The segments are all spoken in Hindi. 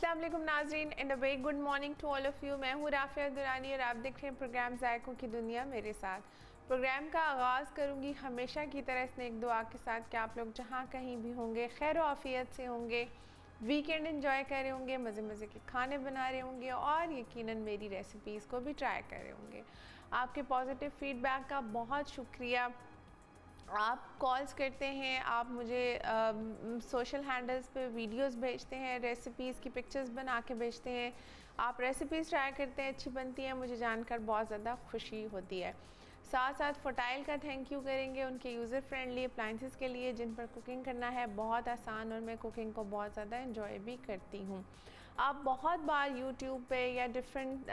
अस्सलाम वालेकुम नाज़रीन and a very good morning to all of you. मैं हूँ राफिया दुरानी और आप देख रहे हैं प्रोग्राम ज़ायकों की दुनिया मेरे साथ। प्रोग्राम का आगाज़ करूँगी हमेशा की तरह स्नेक दुआ के साथ कि आप लोग जहाँ कहीं भी होंगे खैर आफ़ियत से होंगे, वीकेंड एंजॉय कर रहे होंगे, मज़े मज़े के खाने बना रहे होंगे और यकीनन मेरी रेसिपीज़ को भी ट्राई कर रहे होंगे। आपके पॉजिटिव फ़ीडबैक का बहुत शुक्रिया। आप कॉल्स करते हैं, आप मुझे सोशल हैंडल्स पे वीडियोस भेजते हैं, रेसिपीज़ की पिक्चर्स बना के भेजते हैं, आप रेसिपीज़ ट्राई करते हैं, अच्छी बनती हैं, मुझे जानकर बहुत ज़्यादा खुशी होती है। साथ साथ फटाइल का थैंक यू करेंगे उनके यूज़र फ्रेंडली अप्लाइंसेस के लिए जिन पर कुकिंग करना है बहुत आसान और मैं कुकिंग को बहुत ज़्यादा एंजॉय भी करती हूँ। आप बहुत बार यूट्यूब पे या डिफरेंट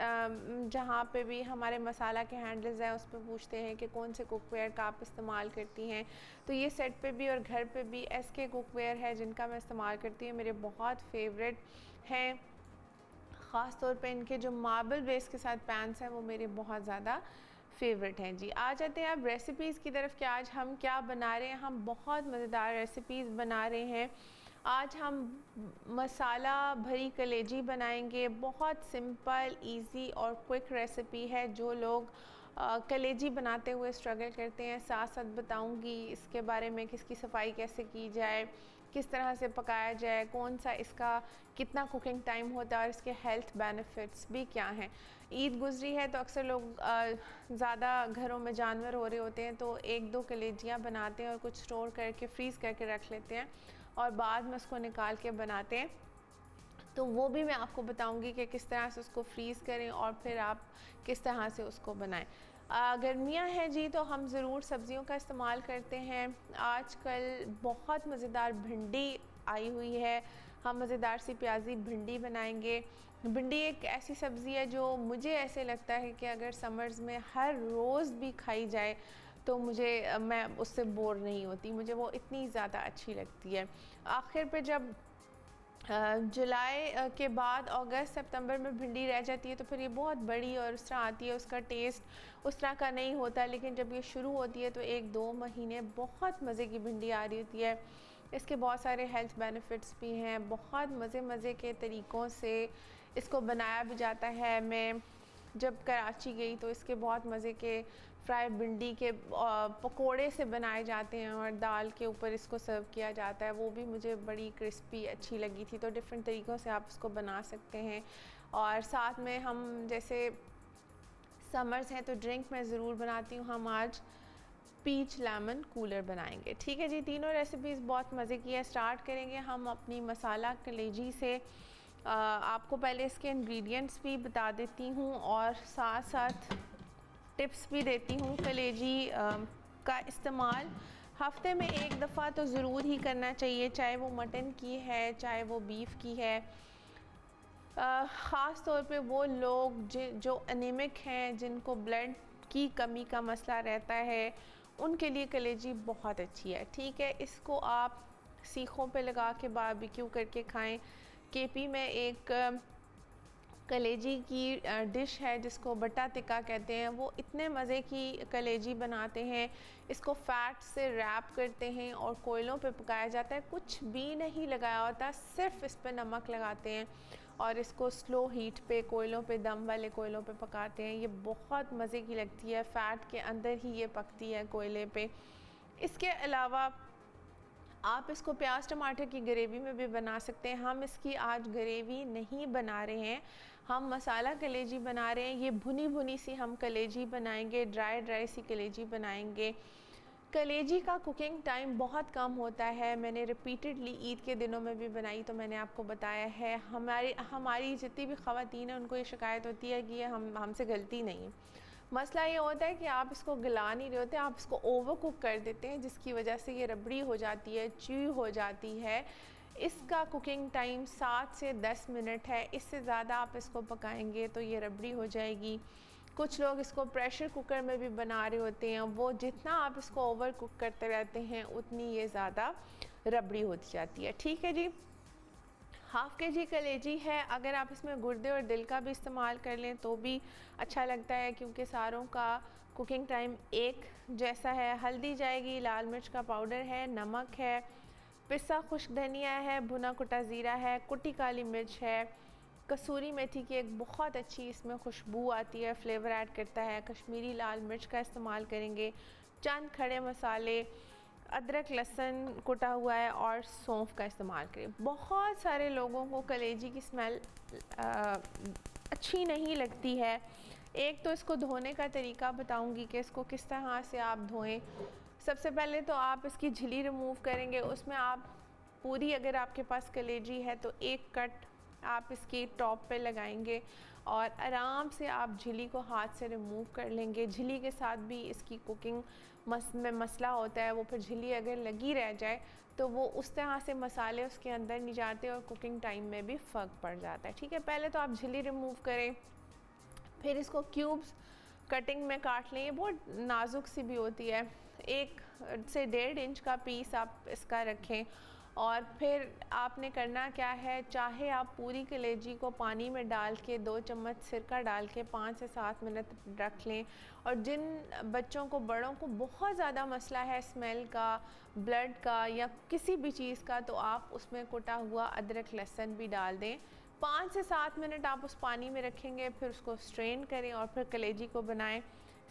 जहाँ पे भी हमारे मसाला के हैंडल्स हैं उस पर पूछते हैं कि कौन से कुकवेयर का आप इस्तेमाल करती हैं, तो ये सेट पे भी और घर पे भी SK कुकवेयर है जिनका मैं इस्तेमाल करती हूँ, मेरे बहुत फेवरेट हैं। ख़ास तौर पे इनके जो मार्बल बेस के साथ पैन्स हैं वो मेरे बहुत ज़्यादा फेवरेट हैं। जी आ जाते हैं अब रेसिपीज़ की तरफ कि आज हम क्या बना रहे हैं। हम बहुत मज़ेदार रेसिपीज़ बना रहे हैं। आज हम मसाला भरी कलेजी बनाएंगे। बहुत सिंपल, इजी और क्विक रेसिपी है। जो लोग कलेजी बनाते हुए स्ट्रगल करते हैं, साथ साथ बताऊंगी इसके बारे में कि इसकी सफाई कैसे की जाए, किस तरह से पकाया जाए, कौन सा इसका कितना कुकिंग टाइम होता है और इसके हेल्थ बेनिफिट्स भी क्या हैं। ईद गुजरी है तो अक्सर लोग ज़्यादा घरों में जानवर हो रहे होते हैं तो एक दो कलेजियाँ बनाते हैं और कुछ स्टोर करके फ्रीज़ करके रख लेते हैं और बाद में उसको निकाल के बनाते हैं। तो वो भी मैं आपको बताऊंगी कि किस तरह से उसको फ्रीज़ करें और फिर आप किस तरह से उसको बनाएं। गर्मियाँ हैं जी तो हम ज़रूर सब्ज़ियों का इस्तेमाल करते हैं। आजकल बहुत मज़ेदार भिंडी आई हुई है, हम मज़ेदार सी प्याज़ी भिंडी बनाएंगे। भिंडी एक ऐसी सब्ज़ी है जो मुझे ऐसे लगता है कि अगर समर्स में हर रोज़ भी खाई जाए तो मैं उससे बोर नहीं होती, मुझे वो इतनी ज़्यादा अच्छी लगती है। आखिर पे जब जुलाई के बाद अगस्त सितंबर में भिंडी रह जाती है तो फिर ये बहुत बड़ी और उस तरह आती है, उसका टेस्ट उस तरह का नहीं होता। लेकिन जब ये शुरू होती है तो एक दो महीने बहुत मज़े की भिंडी आ रही होती है। इसके बहुत सारे हेल्थ बेनिफिट्स भी हैं, बहुत मज़े के तरीक़ों से इसको बनाया भी जाता है। मैं जब कराची गई तो इसके बहुत मज़े के फ्राई भिंडी के पकोड़े से बनाए जाते हैं और दाल के ऊपर इसको सर्व किया जाता है, वो भी मुझे बड़ी क्रिस्पी अच्छी लगी थी। तो डिफरेंट तरीक़ों से आप इसको बना सकते हैं। और साथ में हम जैसे समर्स हैं तो ड्रिंक मैं ज़रूर बनाती हूँ। हम आज पीच लेमन कूलर बनाएंगे। ठीक है जी, तीनों रेसिपीज़ बहुत मज़े की है। स्टार्ट करेंगे हम अपनी मसाला कलेजी से। आपको पहले इसके इंग्रेडिएंट्स भी बता देती हूँ और साथ साथ टिप्स भी देती हूँ। कलेजी का इस्तेमाल हफ्ते में एक दफ़ा तो ज़रूर ही करना चाहिए, चाहे वो मटन की है चाहे वो बीफ की है। ख़ास तौर पे वो लोग जो एनीमिक हैं, जिनको ब्लड की कमी का मसला रहता है, उनके लिए कलेजी बहुत अच्छी है। ठीक है, इसको आप सीखों पे लगा के बारबेक्यू करके खाएं। KP में एक कलेजी की डिश है जिसको बट्टा टिक्का कहते हैं, वो इतने मज़े की कलेजी बनाते हैं। इसको फ़ैट से रैप करते हैं और कोयलों पे पकाया जाता है, कुछ भी नहीं लगाया होता, सिर्फ इस पे नमक लगाते हैं और इसको स्लो हीट पे कोयलों पे, दम वाले कोयलों पे पकाते हैं। ये बहुत मज़े की लगती है, फ़ैट के अंदर ही ये पकती है कोयले पे। इसके अलावा आप इसको प्याज टमाटर की ग्रेवी में भी बना सकते हैं। हम इसकी आज ग्रेवी नहीं बना रहे हैं, हम मसाला कलेजी बना रहे हैं। ये भुनी भुनी सी हम कलेजी बनाएंगे, ड्राई सी कलेजी बनाएंगे। कलेजी का कुकिंग टाइम बहुत कम होता है। मैंने रिपीटेडली ईद के दिनों में भी बनाई तो मैंने आपको बताया है। हमारी जितनी भी ख़वातीन हैं उनको ये शिकायत होती है कि ये हमसे गलती नहीं। मसला ये होता है कि आप इसको गला नहीं रहे होते, आप इसको ओवर कुक कर देते हैं जिसकी वजह से ये रबड़ी हो जाती है, च्यू हो जाती है। इसका कुकिंग टाइम 7 से 10 मिनट है, इससे ज़्यादा आप इसको पकाएंगे तो ये रबड़ी हो जाएगी। कुछ लोग इसको प्रेशर कुकर में भी बना रहे होते हैं, वो जितना आप इसको ओवर कुक करते रहते हैं उतनी ये ज़्यादा रबड़ी होती जाती है। ठीक है जी, हाफ़ KG कलेजी है। अगर आप इसमें गुर्दे और दिल का भी इस्तेमाल कर लें तो भी अच्छा लगता है क्योंकि सारों का कुकिंग टाइम एक जैसा है। हल्दी जाएगी, लाल मिर्च का पाउडर है, नमक है, पिसा खुश्क धनिया है, भुना कुटा ज़ीरा है, कुटी काली मिर्च है, कसूरी मेथी की एक बहुत अच्छी इसमें खुशबू आती है, फ्लेवर ऐड करता है। कश्मीरी लाल मिर्च का इस्तेमाल करेंगे, चंद खड़े मसाले, अदरक लहसुन कुटा हुआ है और सौंफ का इस्तेमाल करें। बहुत सारे लोगों को कलेजी की स्मेल अच्छी नहीं लगती है। एक तो इसको धोने का तरीका बताऊंगी कि इसको किस तरह से आप धोएं। सबसे पहले तो आप इसकी झिली रिमूव करेंगे, उसमें आप पूरी, अगर आपके पास कलेजी है तो एक कट आप इसकी टॉप पे लगाएंगे और आराम से आप झिली को हाथ से रिमूव कर लेंगे। झिली के साथ भी इसकी कुकिंग में मसला होता है, वो फिर झिली अगर लगी रह जाए तो वो उस तरह से मसाले उसके अंदर नहीं जाते और कुकिंग टाइम में भी फ़र्क पड़ जाता है। ठीक है, पहले तो आप झिली रिमूव करें, फिर इसको क्यूब्स कटिंग में काट लें। ये बहुत नाजुक सी भी होती है। 1 से 1.5 इंच का पीस आप इसका रखें और फिर आपने करना क्या है, चाहे आप पूरी कलेजी को पानी में डाल के 2 चम्मच सिरका डाल के 5 से 7 मिनट रख लें। और जिन बच्चों को, बड़ों को बहुत ज़्यादा मसला है स्मेल का, ब्लड का या किसी भी चीज़ का, तो आप उसमें कुटा हुआ अदरक लहसुन भी डाल दें। 5 से 7 मिनट आप उस पानी में रखेंगे, फिर उसको स्ट्रेन करें और फिर कलेजी को बनाएं।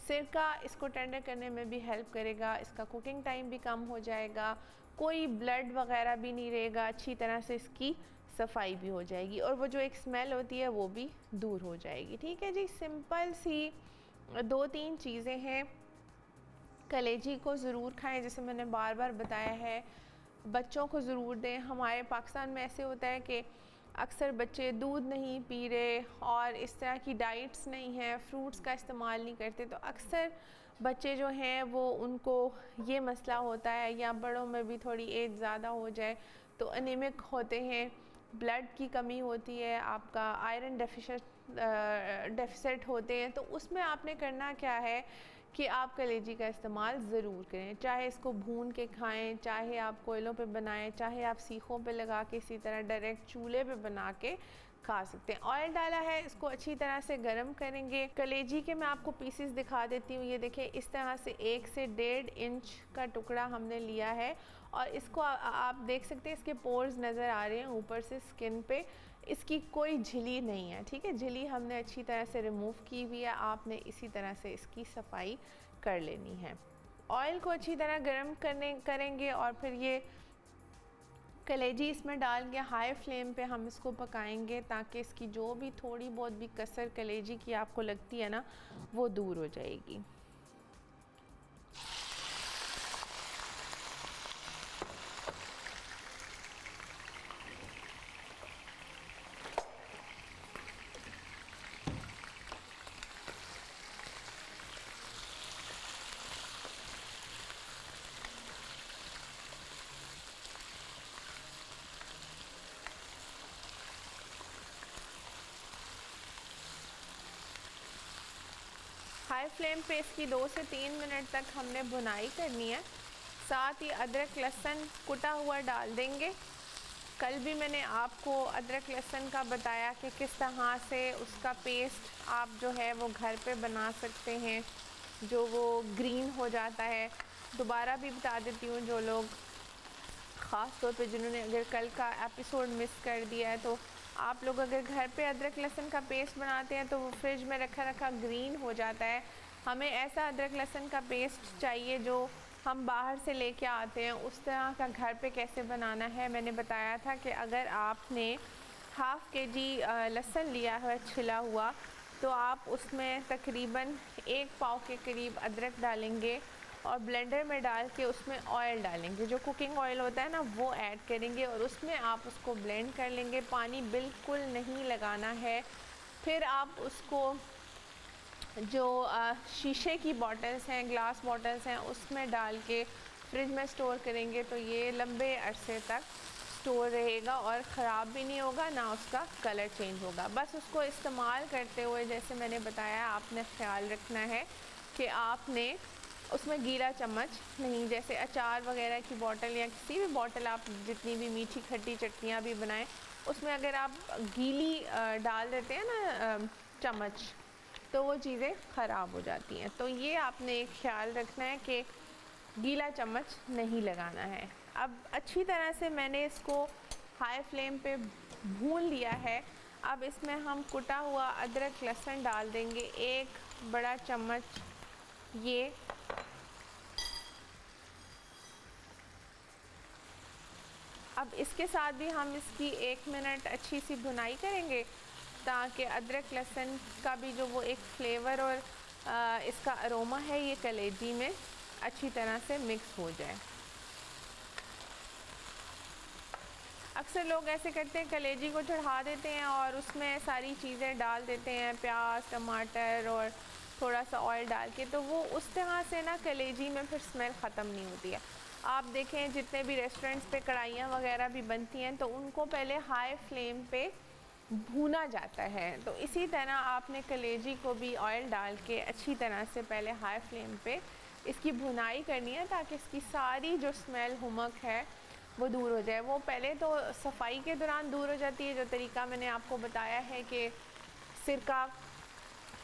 सिरका इसको टेंडर करने में भी हेल्प करेगा, इसका कुकिंग टाइम भी कम हो जाएगा, कोई ब्लड वगैरह भी नहीं रहेगा, अच्छी तरह से इसकी सफाई भी हो जाएगी और वो जो एक स्मेल होती है वो भी दूर हो जाएगी। ठीक है जी, सिंपल सी 2-3 चीज़ें हैं। कलेजी को ज़रूर खाएं, जैसे मैंने बार बार बताया है। बच्चों को ज़रूर दें। हमारे पाकिस्तान में ऐसे होता है कि अक्सर बच्चे दूध नहीं पी रहे और इस तरह की डाइट्स नहीं है, फ्रूट्स का इस्तेमाल नहीं करते, तो अक्सर बच्चे जो हैं वो, उनको ये मसला होता है, या बड़ों में भी थोड़ी एज ज़्यादा हो जाए तो अनीमिक होते हैं, ब्लड की कमी होती है, आपका आयरन डेफिसिट होते हैं। तो उसमें आपने करना क्या है कि आप कलेजी का इस्तेमाल ज़रूर करें, चाहे इसको भून के खाएं, चाहे आप कोयलों पे बनाएं, चाहे आप सीखों पे लगा के इसी तरह डायरेक्ट चूल्हे पे बना के खा सकते हैं। ऑयल डाला है, इसको अच्छी तरह से गर्म करेंगे। कलेजी के मैं आपको पीसेस दिखा देती हूँ। ये देखिए, इस तरह से 1 से 1.5 इंच का टुकड़ा हमने लिया है और इसको आप देख सकते हैं, इसके पोर्स नज़र आ रहे हैं ऊपर से स्किन पे। इसकी कोई झिली नहीं है। ठीक है, झिली हमने अच्छी तरह से रिमूव की हुई है। आपने इसी तरह से इसकी सफाई कर लेनी है। ऑयल को अच्छी तरह गर्म करेंगे और फिर ये कलेजी इसमें डाल के हाई फ्लेम पे हम इसको पकाएंगे, ताकि इसकी जो भी थोड़ी बहुत भी कसर कलेजी की आपको लगती है ना, वो दूर हो जाएगी। हाई फ्लेम पे इसकी 2 से 3 मिनट तक हमने भुनाई करनी है। साथ ही अदरक लहसुन कुटा हुआ डाल देंगे। कल भी मैंने आपको अदरक लहसुन का बताया कि किस तरह से उसका पेस्ट आप जो है वो घर पे बना सकते हैं, जो वो ग्रीन हो जाता है। दोबारा भी बता देती हूँ, जो लोग ख़ास तौर पे जिन्होंने अगर कल का एपिसोड मिस कर दिया है, तो आप लोग अगर घर पे अदरक लहसुन का पेस्ट बनाते हैं तो वो फ्रिज में रखा रखा ग्रीन हो जाता है। हमें ऐसा अदरक लहसुन का पेस्ट चाहिए जो हम बाहर से लेके आते हैं, उस तरह का घर पे कैसे बनाना है मैंने बताया था कि अगर आपने हाफ़ केजी लहसुन लिया है छिला हुआ, तो आप उसमें तकरीबन 1 पाव के करीब अदरक डालेंगे और ब्लेंडर में डाल के उसमें ऑयल डालेंगे, जो कुकिंग ऑयल होता है ना, वो ऐड करेंगे और उसमें आप उसको ब्लेंड कर लेंगे। पानी बिल्कुल नहीं लगाना है। फिर आप उसको जो शीशे की बॉटल्स हैं, ग्लास बॉटल्स हैं, उसमें डाल के फ्रिज में स्टोर करेंगे तो ये लंबे अरसे तक स्टोर रहेगा और ख़राब भी नहीं होगा, ना उसका कलर चेंज होगा। बस उसको इस्तेमाल करते हुए, जैसे मैंने बताया, आपने ख्याल रखना है कि आपने उसमें गीला चम्मच नहीं, जैसे अचार वगैरह की बोतल या किसी भी बोतल आप जितनी भी मीठी खट्टी चटनियाँ भी बनाएं, उसमें अगर आप गीली डाल देते हैं ना चम्मच, तो वो चीज़ें ख़राब हो जाती हैं। तो ये आपने ख्याल रखना है कि गीला चम्मच नहीं लगाना है। अब अच्छी तरह से मैंने इसको हाई फ्लेम पे भून लिया है। अब इसमें हम कुटा हुआ अदरक लहसुन डाल देंगे, 1 बड़ा चम्मच ये। अब इसके साथ भी हम इसकी 1 मिनट अच्छी सी भुनाई करेंगे ताकि अदरक लहसुन का भी जो वो एक फ्लेवर और इसका अरोमा है ये कलेजी में अच्छी तरह से मिक्स हो जाए। अक्सर लोग ऐसे करते हैं, कलेजी को चढ़ा देते हैं और उसमें सारी चीज़ें डाल देते हैं, प्याज टमाटर और थोड़ा सा ऑयल डाल के, तो वो उस तरह से ना कलेजी में फिर स्मेल ख़त्म नहीं होती है। आप देखें जितने भी रेस्टोरेंट्स पे कढ़ाइयाँ वगैरह भी बनती हैं तो उनको पहले हाई फ्लेम पे भूना जाता है, तो इसी तरह आपने कलेजी को भी ऑयल डाल के अच्छी तरह से पहले हाई फ्लेम पे इसकी भुनाई करनी है ताकि इसकी सारी जो स्मेल हुमक है वो दूर हो जाए। वो पहले तो सफाई के दौरान दूर हो जाती है, जो तरीका मैंने आपको बताया है कि सिरका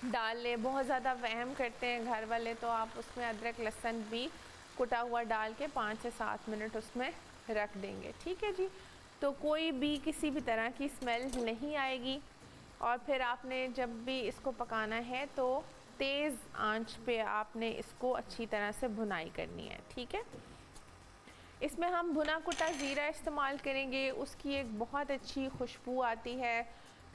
डाल ले, बहुत ज़्यादा वहम करते हैं घर वाले, तो आप उसमें अदरक लहसुन भी कुटा हुआ डाल के 5 से 7 मिनट उसमें रख देंगे। ठीक है जी, तो कोई भी किसी भी तरह की स्मेल नहीं आएगी। और फिर आपने जब भी इसको पकाना है तो तेज़ आंच पे आपने इसको अच्छी तरह से भुनाई करनी है। ठीक है, इसमें हम भुना कुटा ज़ीरा इस्तेमाल करेंगे, उसकी एक बहुत अच्छी खुशबू आती है।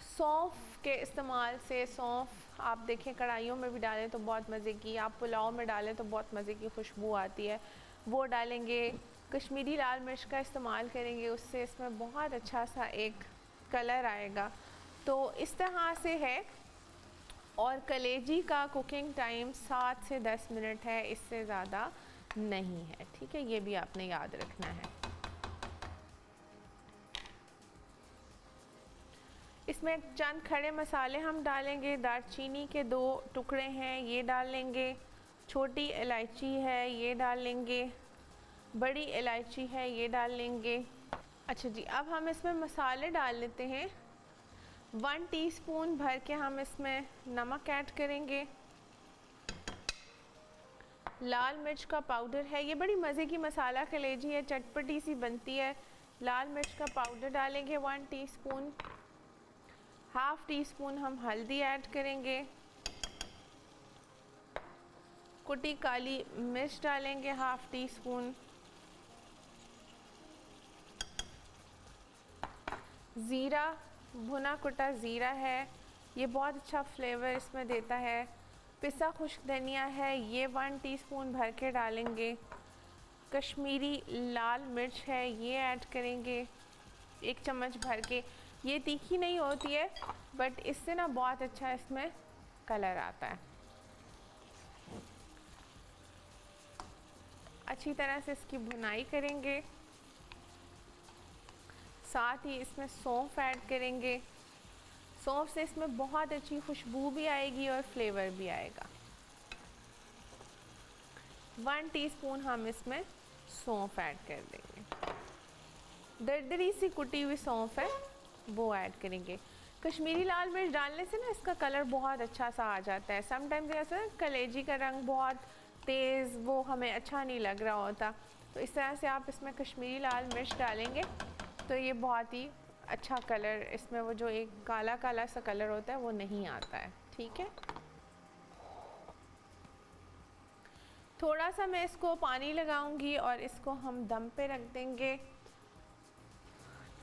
सौंफ के इस्तेमाल से, सौंफ आप देखें कढ़ाइयों में भी डालें तो बहुत मज़े की, आप पुलाव में डालें तो बहुत मज़े की खुशबू आती है, वो डालेंगे। कश्मीरी लाल मिर्च का इस्तेमाल करेंगे, उससे इसमें बहुत अच्छा सा एक कलर आएगा। तो इस तरह से है। और कलेजी का कुकिंग टाइम 7 से 10 मिनट है, इससे ज़्यादा नहीं है। ठीक है, ये भी आपने याद रखना है। इसमें चंद खड़े मसाले हम डालेंगे। दालचीनी के 2 टुकड़े हैं, ये डाल लेंगे। छोटी इलायची है, ये डाल लेंगे। बड़ी इलायची है, ये डाल लेंगे। अच्छा जी, अब हम इसमें मसाले डाल लेते हैं। 1 टीस्पून भर के हम इसमें नमक ऐड करेंगे। लाल मिर्च का पाउडर है, ये बड़ी मज़े की मसाला कलेजी है, चटपटी सी बनती है। लाल मिर्च का पाउडर डालेंगे 1 टीस्पून। हाफ़ टी स्पून हम हल्दी ऐड करेंगे। कुटी काली मिर्च डालेंगे 1/2 टी स्पून। ज़ीरा, भुना कुटा ज़ीरा है, ये बहुत अच्छा फ्लेवर इसमें देता है। पिसा खुश्क धनिया है, ये 1 टीस्पून भर के डालेंगे। कश्मीरी लाल मिर्च है, ये ऐड करेंगे 1 चम्मच भर के। ये तीखी नहीं होती है बट इससे ना बहुत अच्छा इसमें कलर आता है। अच्छी तरह से इसकी भुनाई करेंगे। साथ ही इसमें सौंफ ऐड करेंगे। सौंफ से इसमें बहुत अच्छी खुशबू भी आएगी और फ्लेवर भी आएगा। 1 टीस्पून हम इसमें सौंफ ऐड कर देंगे। दरदरी सी कुटी हुई सौंफ है, वो ऐड करेंगे। कश्मीरी लाल मिर्च डालने से ना इसका कलर बहुत अच्छा सा आ जाता है। समटाइम्स ऐसा कलेजी का रंग बहुत तेज़, वो हमें अच्छा नहीं लग रहा होता, तो इस तरह से आप इसमें कश्मीरी लाल मिर्च डालेंगे तो ये बहुत ही अच्छा कलर, इसमें वो जो एक काला काला सा कलर होता है वो नहीं आता है। ठीक है, थोड़ा सा मैं इसको पानी लगाऊंगी और इसको हम दम पे रख देंगे।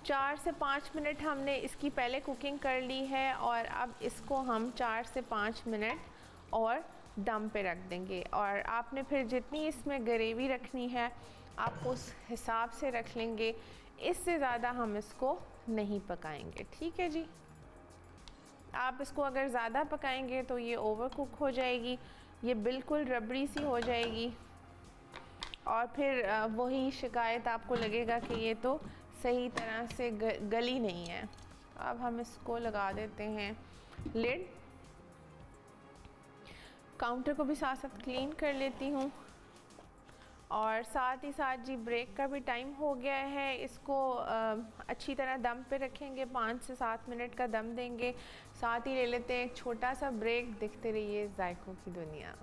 4 से 5 मिनट हमने इसकी पहले कुकिंग कर ली है और अब इसको हम 4 से 5 मिनट और दम पे रख देंगे। और आपने फिर जितनी इसमें ग्रेवी रखनी है आप उस हिसाब से रख लेंगे, इससे ज़्यादा हम इसको नहीं पकाएंगे। ठीक है जी, आप इसको अगर ज़्यादा पकाएंगे तो ये ओवर कुक हो जाएगी, ये बिल्कुल रबड़ी सी हो जाएगी और फिर वही शिकायत आपको लगेगा कि ये तो सही तरह से गली नहीं है। अब हम इसको लगा देते हैं लिड। काउंटर को भी साथ साथ क्लीन कर लेती हूँ और साथ ही साथ जी ब्रेक का भी टाइम हो गया है। इसको अच्छी तरह दम पे रखेंगे, 5 से 7 मिनट का दम देंगे। साथ ही ले लेते हैं एक छोटा सा ब्रेक। देखते रहिए जायकों की दुनिया।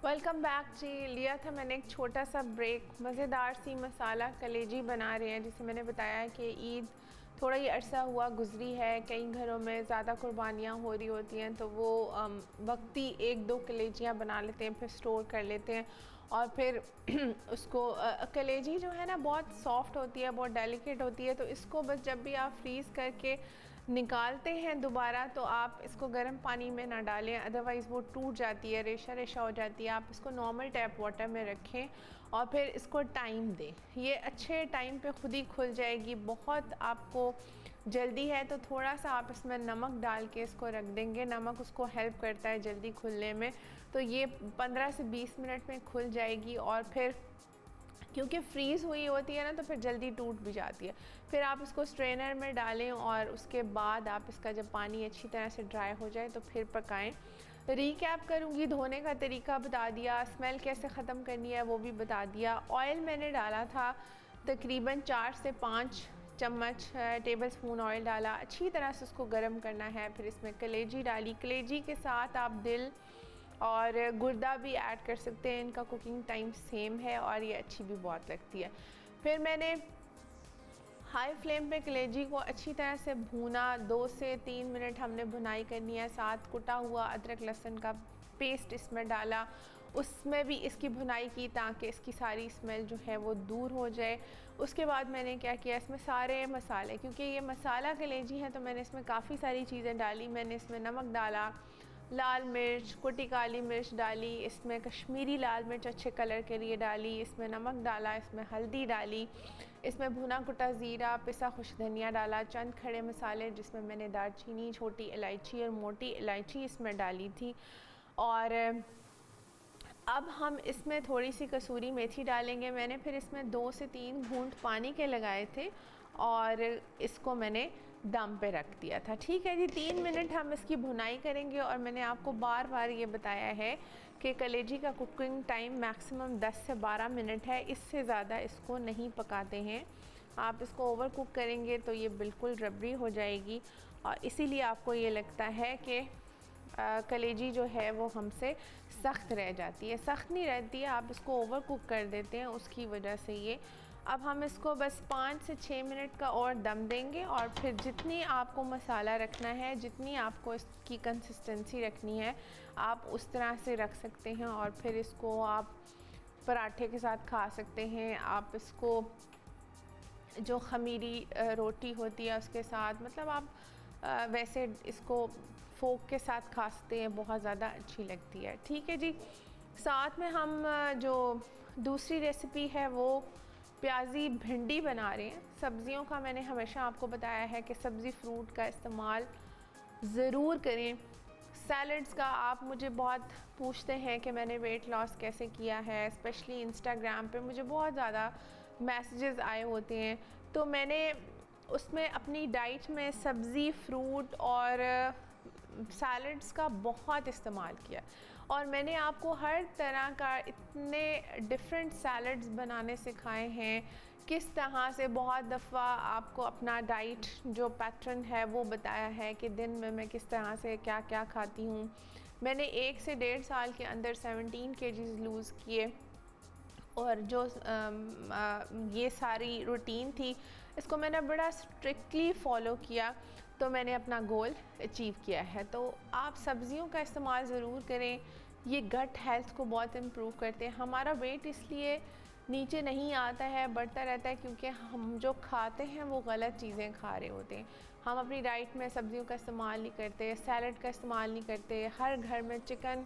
वेलकम बैक जी। लिया था मैंने एक छोटा सा ब्रेक। मज़ेदार सी मसाला कलेजी बना रहे हैं, जिसे मैंने बताया कि ईद थोड़ा ही अरसा हुआ गुज़री है, कई घरों में ज़्यादा कुर्बानियाँ हो रही होती हैं, तो वो वक्ती 1-2 कलेजियाँ बना लेते हैं, फिर स्टोर कर लेते हैं और फिर उसको कलेजी जो है ना बहुत सॉफ्ट होती है, बहुत डेलिकेट होती है, तो इसको बस जब भी आप फ्रीज़ करके निकालते हैं दोबारा, तो आप इसको गर्म पानी में ना डालें, अदरवाइज़ वो टूट जाती है, रेशा रेशा हो जाती है। आप इसको नॉर्मल टैप वाटर में रखें और फिर इसको टाइम दें। ये अच्छे टाइम पे खुद ही खुल जाएगी। बहुत आपको जल्दी है तो थोड़ा सा आप इसमें नमक डाल के इसको रख देंगे, नमक उसको हेल्प करता है जल्दी खुलने में। तो ये 15 से 20 मिनट में खुल जाएगी और फिर क्योंकि फ्रीज़ हुई होती है ना, तो फिर जल्दी टूट भी जाती है। फिर आप इसको स्ट्रेनर में डालें और उसके बाद आप इसका जब पानी अच्छी तरह से ड्राई हो जाए तो फिर पकाएं। रीकैप करूँगी, धोने का तरीका बता दिया, स्मेल कैसे ख़त्म करनी है वो भी बता दिया। ऑयल मैंने डाला था तकरीबन 4 से 5 चम्मच टेबल स्पून ऑयल डाला, अच्छी तरह से उसको गर्म करना है। फिर इसमें कलेजी डाली, कलेजी के साथ आप दिल और गुर्दा भी ऐड कर सकते हैं, इनका कुकिंग टाइम सेम है और ये अच्छी भी बहुत लगती है। फिर मैंने हाई फ्लेम पे कलेजी को अच्छी तरह से भूना, 2 से 3 मिनट हमने भुनाई करनी है। साथ कुटा हुआ अदरक लहसुन का पेस्ट इसमें डाला, उसमें भी इसकी भुनाई की ताकि इसकी सारी स्मेल जो है वो दूर हो जाए। उसके बाद मैंने क्या किया, इसमें सारे मसाले, क्योंकि ये मसाला कलेजी है तो मैंने इसमें काफ़ी सारी चीज़ें डाली। मैंने इसमें नमक डाला, लाल मिर्च, कुटी काली मिर्च डाली, इसमें कश्मीरी लाल मिर्च अच्छे कलर के लिए डाली, इसमें नमक डाला, इसमें हल्दी डाली, इसमें भुना कुटा ज़ीरा, पिसा खुश धनिया डाला, चंद खड़े मसाले जिसमें मैंने दालचीनी, छोटी इलायची और मोटी इलायची इसमें डाली थी। और अब हम इसमें थोड़ी सी कसूरी मेथी डालेंगे। मैंने फिर इसमें 2 से 3 घूंट पानी के लगाए थे और इसको मैंने दम पे रख दिया था। ठीक है जी, 3 मिनट हम इसकी भुनाई करेंगे। और मैंने आपको बार बार ये बताया है कि कलेजी का कुकिंग टाइम मैक्सिमम 10 से 12 मिनट है, इससे ज़्यादा इसको नहीं पकाते हैं। आप इसको ओवर कुक करेंगे तो ये बिल्कुल रबड़ी हो जाएगी और इसीलिए आपको ये लगता है कि कलेजी जो है वो हमसे सख्त रह जाती है। सख्त नहीं रहती है, आप इसको ओवर कुक कर देते हैं, उसकी वजह से ये। अब हम इसको बस 5 से 6 मिनट का और दम देंगे और फिर जितनी आपको मसाला रखना है, जितनी आपको इसकी कंसिस्टेंसी रखनी है, आप उस तरह से रख सकते हैं। और फिर इसको आप पराठे के साथ खा सकते हैं, आप इसको जो खमीरी रोटी होती है उसके साथ, मतलब आप वैसे इसको फोक के साथ खा सकते हैं, बहुत ज़्यादा अच्छी लगती है। ठीक है जी, साथ में हम जो दूसरी रेसिपी है वो प्याजी भिंडी बना रहे हैं। सब्ज़ियों का मैंने हमेशा आपको बताया है कि सब्ज़ी फ्रूट का इस्तेमाल ज़रूर करें। सैलड्स का आप मुझे बहुत पूछते हैं कि मैंने वेट लॉस कैसे किया है, स्पेशली इंस्टाग्राम पे मुझे बहुत ज़्यादा मैसेजेस आए होते हैं, तो मैंने उसमें अपनी डाइट में सब्ज़ी, फ्रूट और सैलड्स का बहुत इस्तेमाल किया। और मैंने आपको हर तरह का इतने डिफरेंट सैलड्स बनाने सिखाए हैं, किस तरह से बहुत दफ़ा आपको अपना डाइट जो पैटर्न है वो बताया है कि दिन में मैं किस तरह से क्या क्या खाती हूँ। मैंने 1 से 1.5 साल के अंदर 17 kgs लूज़ किए और जो ये सारी रूटीन थी इसको मैंने बड़ा स्ट्रिक्टली फ़ॉलो किया, तो मैंने अपना गोल अचीव किया है। तो आप सब्ज़ियों का इस्तेमाल ज़रूर करें, ये गट हेल्थ को बहुत इम्प्रूव करते हैं। हमारा वेट इसलिए नीचे नहीं आता है, बढ़ता रहता है क्योंकि हम जो खाते हैं वो गलत चीज़ें खा रहे होते हैं। हम अपनी डाइट में सब्ज़ियों का इस्तेमाल नहीं करते, सैलड का इस्तेमाल नहीं करते। हर घर में चिकन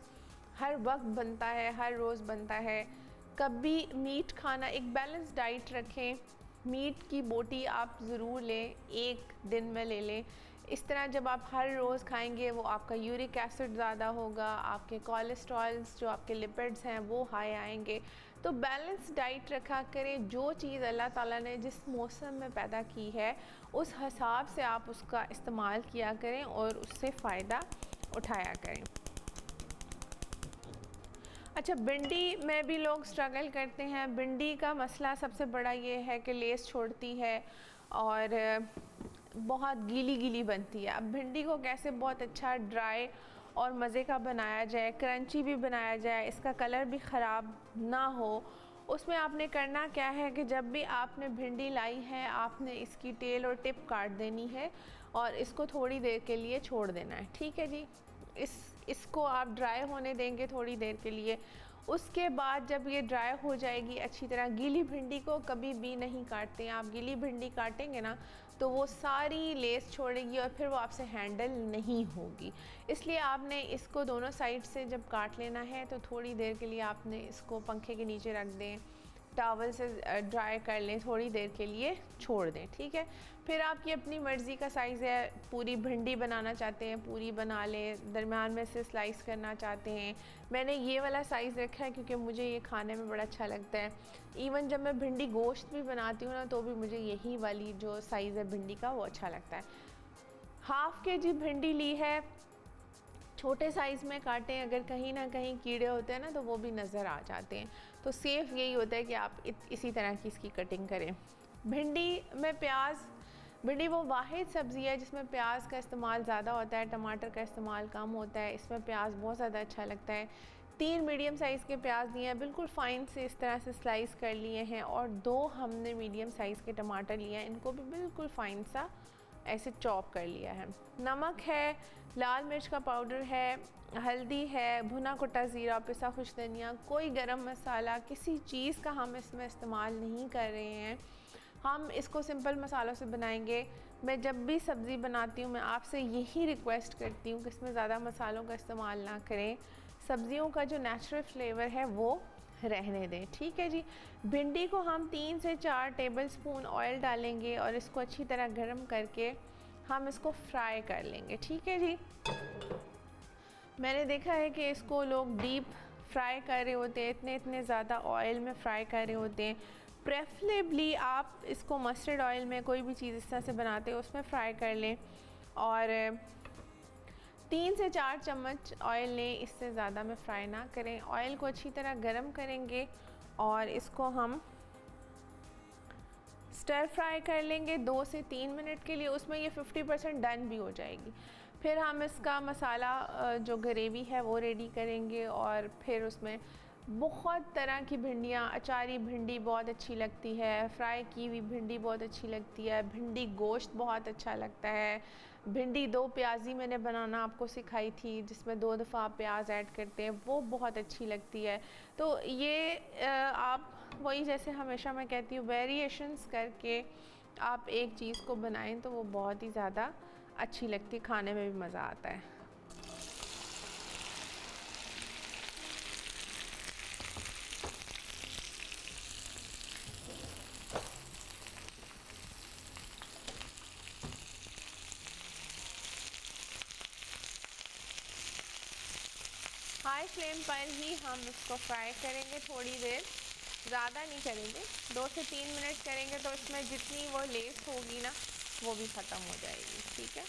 हर वक्त बनता है, हर रोज़ बनता है। कभी मीट खाना, एक बैलेंस डाइट रखें, मीट की बोटी आप ज़रूर लें, 1 दिन में ले लें। इस तरह जब आप हर रोज़ खाएंगे वो आपका यूरिक एसिड ज़्यादा होगा, आपके कोलेस्ट्रॉल्स जो आपके लिपिड्स हैं वो हाई आएंगे। तो बैलेंस डाइट रखा करें। जो चीज़ अल्लाह ताला ने जिस मौसम में पैदा की है उस हिसाब से आप उसका इस्तेमाल किया करें और उससे फ़ायदा उठाया करें। अच्छा, भिंडी में भी लोग स्ट्रगल करते हैं। भिंडी का मसला सबसे बड़ा ये है कि लेस छोड़ती है और बहुत गीली गीली बनती है। अब भिंडी को कैसे बहुत अच्छा ड्राई और मज़े का बनाया जाए, क्रंची भी बनाया जाए, इसका कलर भी ख़राब ना हो, उसमें आपने करना क्या है कि जब भी आपने भिंडी लाई है आपने इसकी टेल और टिप काट देनी है और इसको थोड़ी देर के लिए छोड़ देना है। ठीक है जी, इसको आप ड्राई होने देंगे थोड़ी देर के लिए। उसके बाद जब ये ड्राई हो जाएगी अच्छी तरह, गीली भिंडी को कभी भी नहीं काटते हैं आप, गीली भिंडी काटेंगे ना तो वो सारी लेस छोड़ेगी और फिर वो आपसे हैंडल नहीं होगी। इसलिए आपने इसको दोनों साइड से जब काट लेना है तो थोड़ी देर के लिए आपने इसको पंखे के नीचे रख दें, टॉवल से ड्राई कर लें, थोड़ी देर के लिए छोड़ दें। ठीक है, फिर आपकी अपनी मर्ज़ी का साइज़ है, पूरी भिंडी बनाना चाहते हैं पूरी बना लें, दरमियान में से स्लाइस करना चाहते हैं। मैंने ये वाला साइज़ रखा है क्योंकि मुझे ये खाने में बड़ा अच्छा लगता है। इवन जब मैं भिंडी गोश्त भी बनाती हूँ ना तो भी मुझे यही वाली जो साइज़ है भिंडी का वो अच्छा लगता है। हाफ़ के जी भिंडी ली है, छोटे साइज़ में काटें, अगर कहीं ना कहीं कीड़े होते हैं ना तो वो भी नज़र आ जाते हैं, तो सेफ़ यही होता है कि आप इसी तरह की इसकी कटिंग करें। भिंडी में प्याज, भिंडी वो वाहिद सब्ज़ी है जिसमें प्याज का इस्तेमाल ज़्यादा होता है, टमाटर का इस्तेमाल कम होता है, इसमें प्याज बहुत ज़्यादा अच्छा लगता है। 3 मीडियम साइज़ के प्याज लिए हैं, बिल्कुल फ़ाइन से इस तरह से स्लाइस कर लिए हैं, और 2 हमने मीडियम साइज़ के टमाटर लिए हैं, इनको भी बिल्कुल फ़ाइन सा ऐसे चॉप कर लिया है। नमक है, लाल मिर्च का पाउडर है, हल्दी है, भुना कुटा ज़ीरा, पिसा खुश धनिया, कोई गरम मसाला किसी चीज़ का हम इसमें इस्तेमाल नहीं कर रहे हैं। हम इसको सिंपल मसालों से बनाएंगे। मैं जब भी सब्ज़ी बनाती हूँ मैं आपसे यही रिक्वेस्ट करती हूँ कि इसमें ज़्यादा मसालों का इस्तेमाल ना करें, सब्ज़ियों का जो नेचुरल फ्लेवर है वो रहने दें। ठीक है जी, भिंडी को हम 3 से 4 टेबलस्पून ऑयल डालेंगे और इसको अच्छी तरह गर्म करके हम इसको फ्राई कर लेंगे। ठीक है जी, मैंने देखा है कि इसको लोग डीप फ्राई कर रहे होते हैं, इतने ज़्यादा ऑयल में फ्राई कर रहे होते हैं। प्रेफरेबली आप इसको मस्टर्ड ऑयल में, कोई भी चीज़ इस तरह से बनाते हो उसमें फ्राई कर लें, और 3 से 4 चम्मच ऑयल लें, इससे ज़्यादा में फ्राई ना करें। ऑयल को अच्छी तरह गरम करेंगे और इसको हम स्टर फ्राई कर लेंगे 2 से 3 मिनट के लिए, उसमें ये 50% डन भी हो जाएगी। फिर हम इसका मसाला जो ग्रेवी है वो रेडी करेंगे, और फिर उसमें बहुत तरह की भिंडियाँ, अचारी भिंडी बहुत अच्छी लगती है, फ्राई की हुई भिंडी बहुत अच्छी लगती है, भिंडी गोश्त बहुत अच्छा लगता है, भिंडी 2 प्याज़ी मैंने बनाना आपको सिखाई थी जिसमें 2 दफ़ा प्याज ऐड करते हैं, वो बहुत अच्छी लगती है। तो ये आप वही, जैसे हमेशा मैं कहती हूँ, वेरिएशंस करके आप एक चीज़ को बनाएं तो वो बहुत ही ज़्यादा अच्छी लगती, खाने में भी मज़ा आता है। हाई फ्लेम पर ही हम इसको फ्राई करेंगे थोड़ी देर, ज़्यादा नहीं करेंगे, 2 से 3 मिनट करेंगे तो इसमें जितनी वो लेस होगी ना वो भी ख़त्म हो जाएगी। ठीक है,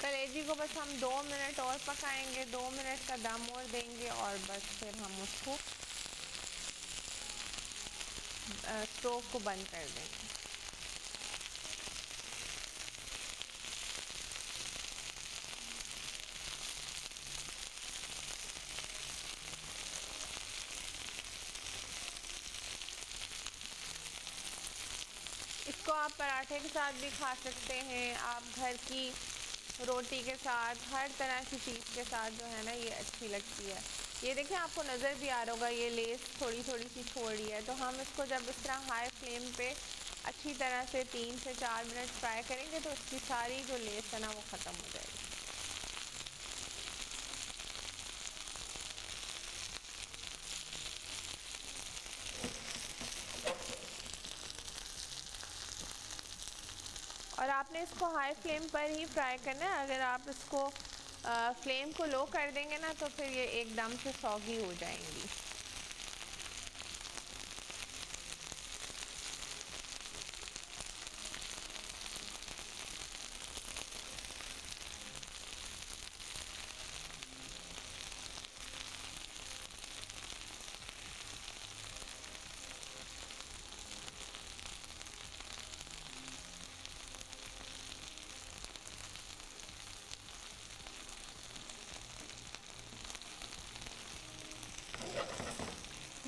कलेजी को बस हम 2 मिनट और पकाएंगे, 2 मिनट का दम और देंगे, और बस फिर हम उसको स्टोव को बंद कर देंगे। इसको आप पराठे के साथ भी खा सकते हैं, आप घर की रोटी के साथ, हर तरह की चीज़ के साथ जो है ना ये अच्छी लगती है। ये देखिए, आपको नज़र भी आ रहा होगा ये लेस थोड़ी थोड़ी सी छोड़ रही है, तो हम इसको जब इस तरह हाई फ्लेम पे अच्छी तरह से 3 से 4 मिनट फ्राई करेंगे तो इसकी सारी जो लेस है ना वो ख़त्म हो जाएगी। और आपने इसको हाई फ्लेम पर ही फ्राई करना है, अगर आप इसको फ्लेम को लो कर देंगे ना तो फिर ये एकदम से सॉगी हो जाएंगी।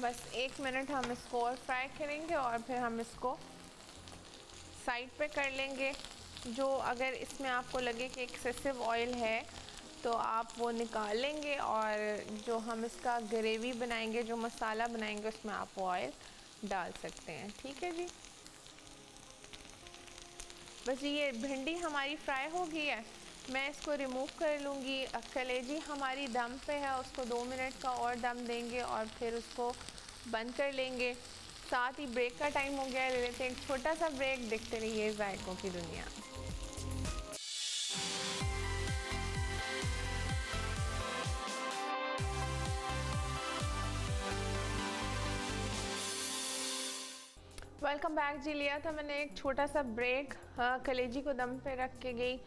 बस 1 मिनट हम इसको और फ्राई करेंगे और फिर हम इसको साइड पे कर लेंगे। जो अगर इसमें आपको लगे कि एक्सेसिव ऑयल है तो आप वो निकाल लेंगे और जो हम इसका ग्रेवी बनाएंगे, जो मसाला बनाएंगे, उसमें आप वो ऑयल डाल सकते हैं। ठीक है जी। बस ये भिंडी हमारी फ्राई हो गई है, मैं इसको रिमूव कर लूँगी। कलेजी हमारी दम पे है, उसको 2 मिनट का और दम देंगे और फिर उसको बंद कर लेंगे। साथ ही ब्रेक का टाइम हो गया है, ले लेते हैं एक छोटा सा ब्रेक। देखते रहिए जायकों की दुनिया। वेलकम बैक जी। लिया था मैंने एक छोटा सा ब्रेक, कलेजी को दम पे रख के गई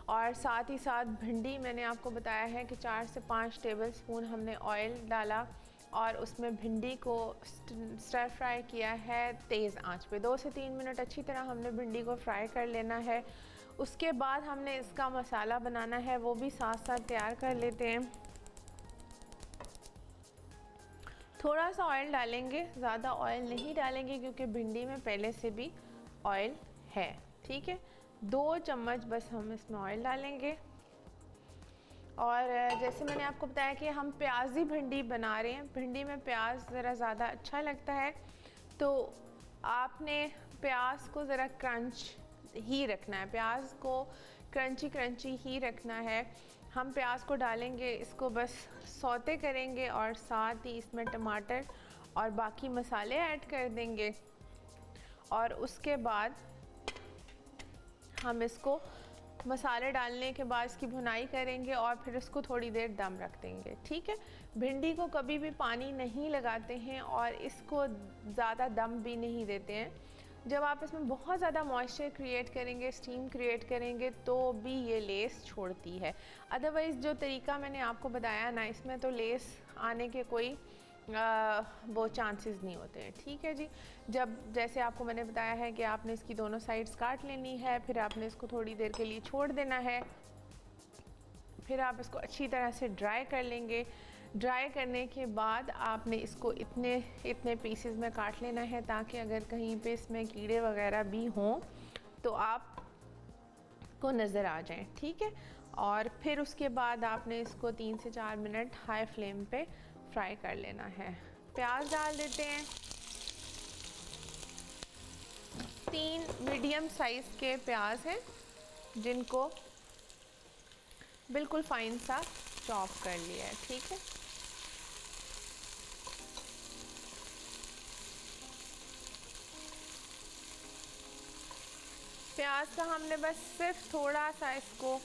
और साथ ही साथ भिंडी मैंने आपको बताया है कि 4 से 5 टेबलस्पून हमने ऑयल डाला और उसमें भिंडी को स्टर फ्राई किया है तेज़ आंच पे। 2 से 3 मिनट अच्छी तरह हमने भिंडी को फ्राई कर लेना है। उसके बाद हमने इसका मसाला बनाना है, वो भी साथ साथ तैयार कर लेते हैं। थोड़ा सा ऑयल डालेंगे, ज़्यादा ऑयल नहीं डालेंगे क्योंकि भिंडी में पहले से भी ऑयल है। ठीक है, 2 चम्मच बस हम इसमें ऑयल डालेंगे। और जैसे मैंने आपको बताया कि हम प्याजी भिंडी बना रहे हैं, भिंडी में प्याज ज़रा ज़्यादा अच्छा लगता है, तो आपने प्याज को ज़रा क्रंच ही रखना है, प्याज को क्रंची क्रंची ही रखना है। हम प्याज को डालेंगे, इसको बस सौते करेंगे और साथ ही इसमें टमाटर और बाकी मसाले ऐड कर देंगे और उसके बाद हम इसको मसाले डालने के बाद इसकी भुनाई करेंगे और फिर इसको थोड़ी देर दम रख देंगे। ठीक है, भिंडी को कभी भी पानी नहीं लगाते हैं और इसको ज़्यादा दम भी नहीं देते हैं। जब आप इसमें बहुत ज़्यादा मॉइस्चर क्रिएट करेंगे, स्टीम क्रिएट करेंगे, तो भी ये लेस छोड़ती है। अदरवाइज़ जो तरीका मैंने आपको बताया ना, इसमें तो लेस आने के कोई वो चांसेस नहीं होते हैं। ठीक है जी। जब जैसे आपको मैंने बताया है कि आपने इसकी दोनों साइड्स काट लेनी है, फिर आपने इसको थोड़ी देर के लिए छोड़ देना है, फिर आप इसको अच्छी तरह से ड्राई कर लेंगे। ड्राई करने के बाद आपने इसको इतने पीसेस में काट लेना है ताकि अगर कहीं पे इसमें कीड़े वगैरह भी हों तो आपको नज़र आ जाएं। ठीक है, और फिर उसके बाद आपने इसको 3 से 4 मिनट हाई फ्लेम पे फ्राई कर लेना है। प्याज डाल देते हैं, 3 मीडियम साइज़ के प्याज हैं जिनको बिल्कुल फाइन सा चॉप कर लिया है। ठीक है, प्याज का हमने बस सिर्फ थोड़ा सा इसको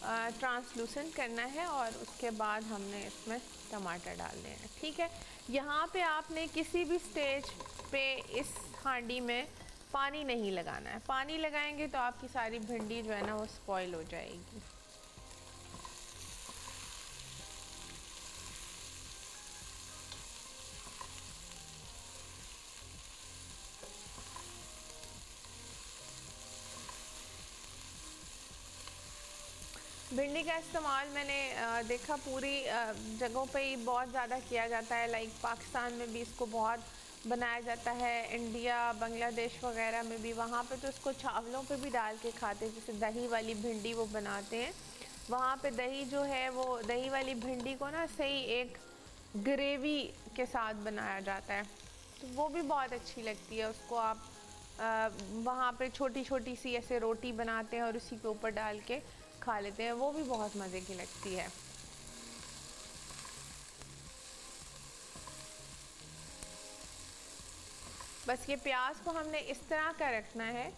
ट्रांसलूसेंट करना है और उसके बाद हमने इसमें टमाटर डालने हैं। ठीक है, यहाँ पे आपने किसी भी स्टेज पे इस हांडी में पानी नहीं लगाना है। पानी लगाएंगे तो आपकी सारी भिंडी जो है ना वो स्पॉइल हो जाएगी। भिंडी का इस्तेमाल मैंने देखा पूरी जगहों पे ही बहुत ज़्यादा किया जाता है। लाइक पाकिस्तान में भी इसको बहुत बनाया जाता है, इंडिया, बांग्लादेश वगैरह में भी। वहाँ पे तो इसको चावलों पे भी डाल के खाते हैं, जैसे दही वाली भिंडी वो बनाते हैं। वहाँ पे दही जो है वो दही वाली भिंडी को ना सही एक ग्रेवी के साथ बनाया जाता है, तो वो भी बहुत अच्छी लगती है। उसको आप वहाँ पे छोटी छोटी सी ऐसे रोटी बनाते हैं और उसी के ऊपर डाल के खा लेते हैं, वो भी बहुत मज़े की लगती है। बस ये प्याज को हमने इस तरह का रखना है।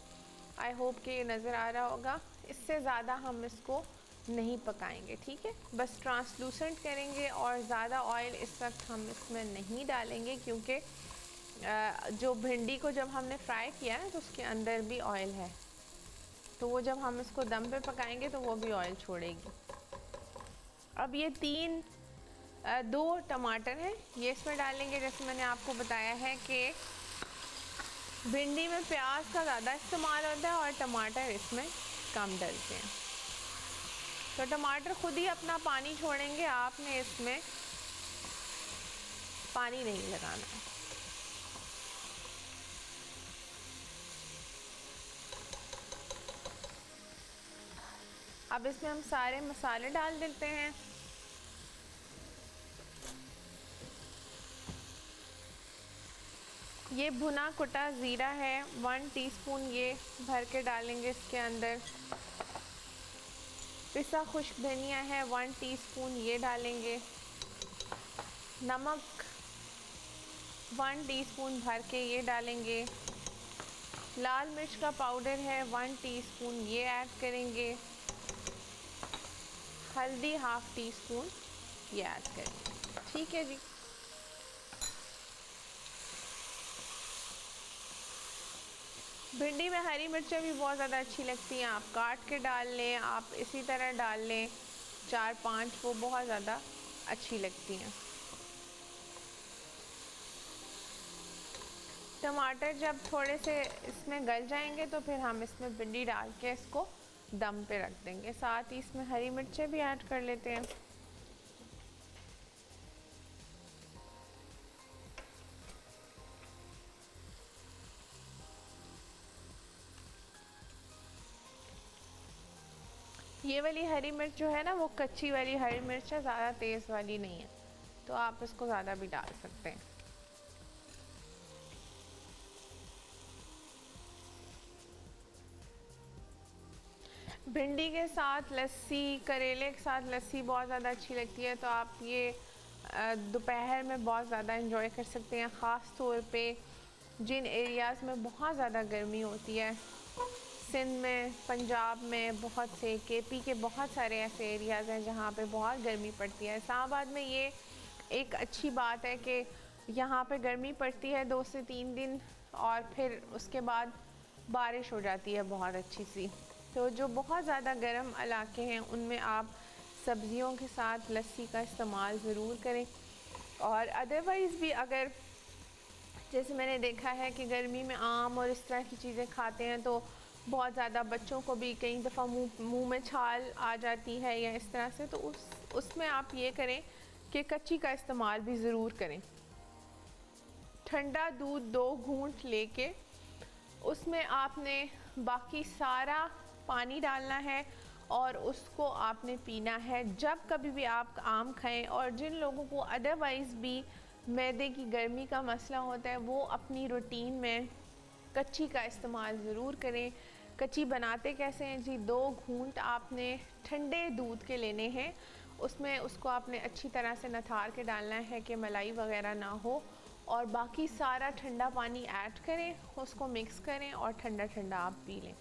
आई होप कि ये नज़र आ रहा होगा। इससे ज़्यादा हम इसको नहीं पकाएंगे। ठीक है, बस ट्रांसलूसेंट करेंगे और ज़्यादा ऑयल इस वक्त हम इसमें नहीं डालेंगे क्योंकि जो भिंडी को जब हमने फ्राई किया है तो उसके अंदर भी ऑयल है, तो वो जब हम इसको दम पे पकाएंगे तो वो भी ऑयल छोड़ेगी। अब ये 2 टमाटर हैं, ये इसमें डालेंगे। जैसे मैंने आपको बताया है कि भिंडी में प्याज का ज़्यादा इस्तेमाल होता है और टमाटर इसमें कम डलते हैं, तो टमाटर खुद ही अपना पानी छोड़ेंगे, आपने इसमें पानी नहीं लगाना। अब इसमें हम सारे मसाले डाल देते हैं। ये भुना कुटा ज़ीरा है, 1 टीस्पून ये भर के डालेंगे इसके अंदर। पिसा खुश्क धनिया है, 1 टीस्पून ये डालेंगे। नमक 1 टीस्पून भर के ये डालेंगे। लाल मिर्च का पाउडर है 1 टीस्पून ये ऐड करेंगे। हल्दी 1/2 टीस्पून ये ऐड करेंगे। ठीक है जी। भिंडी में हरी मिर्चें भी बहुत ज़्यादा अच्छी लगती हैं, आप काट के डाल लें, आप इसी तरह डाल लें 4-5, वो बहुत ज़्यादा अच्छी लगती हैं। टमाटर जब थोड़े से इसमें गल जाएंगे तो फिर हम इसमें भिंडी डाल के इसको दम पे रख देंगे। साथ ही इसमें हरी मिर्चें भी ऐड कर लेते हैं। ये वाली हरी मिर्च जो है ना, वो कच्ची वाली हरी मिर्च है, ज़्यादा तेज़ वाली नहीं है, तो आप इसको ज़्यादा भी डाल सकते हैं। भिंडी के साथ लस्सी, करेले के साथ लस्सी बहुत ज़्यादा अच्छी लगती है, तो आप ये दोपहर में बहुत ज़्यादा एंजॉय कर सकते हैं। ख़ास तौर पे जिन एरियाज़ में बहुत ज़्यादा गर्मी होती है, सिंध में, पंजाब में, बहुत से केपी के बहुत सारे ऐसे एरियाज़ हैं जहाँ पे बहुत गर्मी पड़ती है। इस्लामाबाद में ये एक अच्छी बात है कि यहाँ पे गर्मी पड़ती है 2 से 3 दिन, और फिर उसके बाद बारिश हो जाती है बहुत अच्छी सी। तो जो बहुत ज़्यादा गर्म इलाके हैं उनमें आप सब्ज़ियों के साथ लस्सी का इस्तेमाल ज़रूर करें। और अदरवाइज़ भी अगर जैसे मैंने देखा है कि गर्मी में आम और इस तरह की चीज़ें खाते हैं तो बहुत ज़्यादा बच्चों को भी कई दफ़ा मुंह में छाल आ जाती है या इस तरह से, तो उसमें आप ये करें कि कच्ची का इस्तेमाल भी ज़रूर करें। ठंडा दूध 2 घूंट लेके उसमें आपने बाकी सारा पानी डालना है और उसको आपने पीना है जब कभी भी आप आम खाएं। और जिन लोगों को अदरवाइज़ भी मैदे की गर्मी का मसला होता है, वो अपनी रूटीन में कच्ची का इस्तेमाल ज़रूर करें। कच्ची बनाते कैसे हैं जी? 2 घूंट आपने ठंडे दूध के लेने हैं, उसमें उसको आपने अच्छी तरह से नथार के डालना है कि मलाई वगैरह ना हो, और बाकी सारा ठंडा पानी ऐड करें, उसको मिक्स करें और ठंडा ठंडा आप पी लें।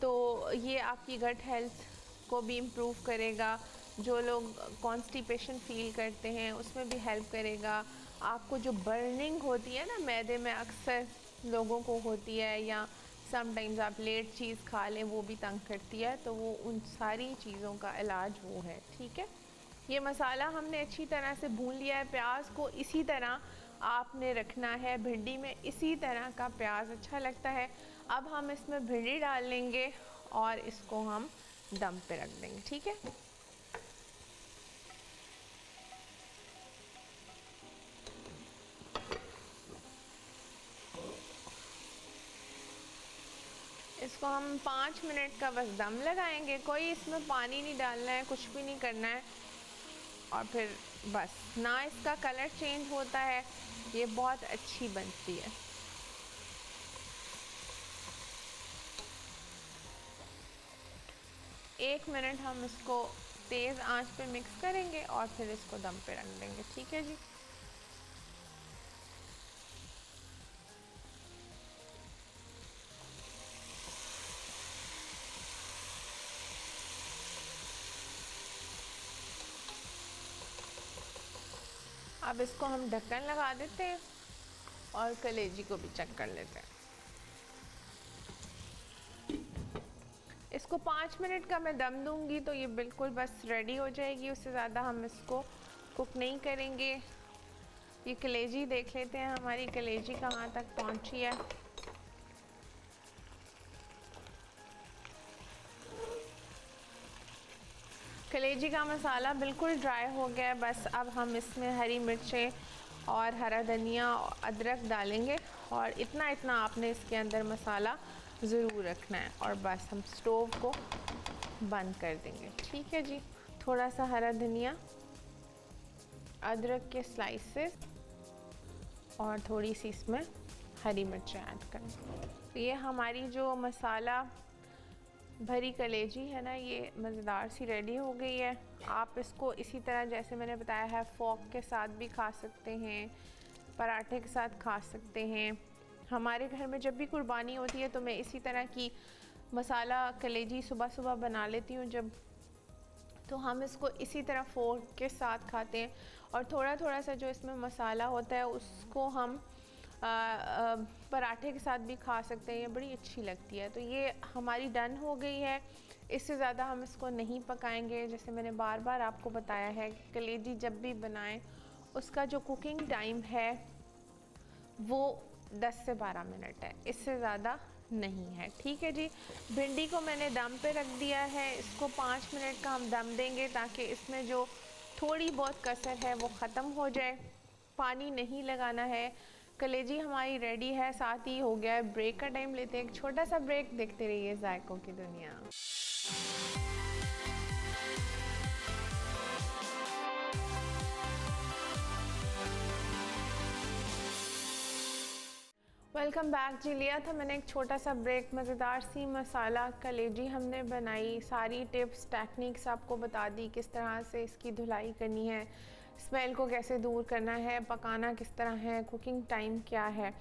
तो ये आपकी गट हेल्थ को भी इम्प्रूव करेगा। जो लोग कॉन्स्टिपेशन फील करते हैं उसमें भी हेल्प करेगा। आपको जो बर्निंग होती है ना मैदे में, अक्सर लोगों को होती है, या समटाइम्स आप लेट चीज़ खा लें वो भी तंग करती है, तो वो उन सारी चीज़ों का इलाज वो है। ठीक है, ये मसाला हमने अच्छी तरह से भून लिया है। प्याज को इसी तरह आपने रखना है, भिंडी में इसी तरह का प्याज अच्छा लगता है। अब हम इसमें भिंडी डाल लेंगे और इसको हम दम पे रख देंगे। ठीक है, इसको हम 5 मिनट का बस दम लगाएंगे। कोई इसमें पानी नहीं डालना है, कुछ भी नहीं करना है, और फिर बस ना इसका कलर चेंज होता है, ये बहुत अच्छी बनती है। एक मिनट हम इसको तेज़ आंच पे मिक्स करेंगे और फिर इसको दम पे रख देंगे। ठीक है जी। अब इसको हम ढक्कन लगा देते हैं और कलेजी को भी चेक कर लेते हैं। इसको 5 मिनट का मैं दम दूंगी तो ये बिल्कुल बस रेडी हो जाएगी, उससे ज़्यादा हम इसको कुक नहीं करेंगे। ये कलेजी देख लेते हैं, हमारी कलेजी कहाँ तक पहुँची है। कलेजी का मसाला बिल्कुल ड्राई हो गया है। बस अब हम इसमें हरी मिर्चें और हरा धनिया और अदरक डालेंगे, और इतना इतना आपने इसके अंदर मसाला ज़रूर रखना है। और बस हम स्टोव को बंद कर देंगे। ठीक है जी। थोड़ा सा हरा धनिया, अदरक के स्लाइसेस और थोड़ी सी इसमें हरी मिर्च ऐड करें। तो ये हमारी जो मसाला भरी कलेजी है ना, ये मज़ेदार सी रेडी हो गई है। आप इसको इसी तरह जैसे मैंने बताया है फोक के साथ भी खा सकते हैं, पराठे के साथ खा सकते हैं। हमारे घर में जब भी कुर्बानी होती है तो मैं इसी तरह की मसाला कलेजी सुबह सुबह बना लेती हूँ जब, तो हम इसको इसी तरह फोक के साथ खाते हैं। और थोड़ा थोड़ा सा जो इसमें मसाला होता है उसको हम पराठे के साथ भी खा सकते हैं, ये बड़ी अच्छी लगती है। तो ये हमारी डन हो गई है, इससे ज़्यादा हम इसको नहीं पकाएंगे। जैसे मैंने बार बार आपको बताया है कि कलेजी जब भी बनाएं उसका जो कुकिंग टाइम है वो 10 से 12 मिनट है, इससे ज़्यादा नहीं है। ठीक है जी। भिंडी को मैंने दम पे रख दिया है, इसको 5 मिनट का हम दम देंगे ताकि इसमें जो थोड़ी बहुत कसर है वो ख़त्म हो जाए। पानी नहीं लगाना है। कलेजी हमारी रेडी है, साथ ही हो गया है ब्रेक का टाइम। लेते हैं एक छोटा सा ब्रेक, देखते रहिए जायकों की दुनिया। वेलकम बैक जी। लिया था मैंने एक छोटा सा ब्रेक। मज़ेदार सी मसाला कलेजी हमने बनाई, सारी टिप्स टेक्निक्स आपको बता दी, किस तरह से इसकी धुलाई करनी है, स्मेल को कैसे दूर करना है, पकाना किस तरह है, कुकिंग टाइम क्या है।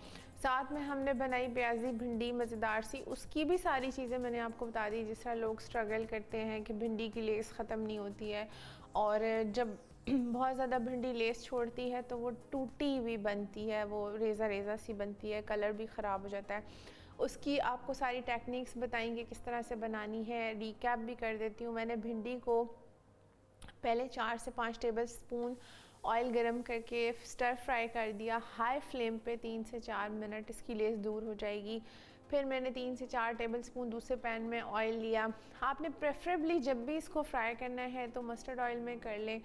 साथ में हमने बनाई प्याजी भिंडी मज़ेदार सी, उसकी भी सारी चीज़ें मैंने आपको बता दी। जिस तरह लोग स्ट्रगल करते हैं कि भिंडी की लेस ख़त्म नहीं होती है, और जब बहुत ज़्यादा भिंडी लेस छोड़ती है तो वो टूटी हुई बनती है, वो रेज़ा रेज़ा सी बनती है, कलर भी ख़राब हो जाता है। उसकी आपको सारी टेक्निक्स बताएंगे किस तरह से बनानी है। रिकैप भी कर देती हूँ। मैंने भिंडी को पहले 4 से 5 टेबल स्पून ऑयल गरम करके स्टर फ्राई कर दिया हाई फ्लेम पे 3 से 4 मिनट, इसकी लेस दूर हो जाएगी। फिर मैंने 3 से 4 टेबल स्पून दूसरे पैन में ऑयल लिया। आपने प्रेफरेबली जब भी इसको फ्राई करना है तो मस्टर्ड ऑयल में कर लें,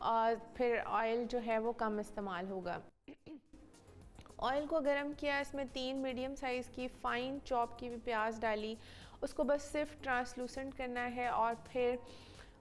और फिर ऑयल जो है वो कम इस्तेमाल होगा। ऑयल को गरम किया, इसमें 3 मीडियम साइज़ की फ़ाइन चॉप की भी प्याज डाली, उसको बस सिर्फ ट्रांसलूसेंट करना है। और फिर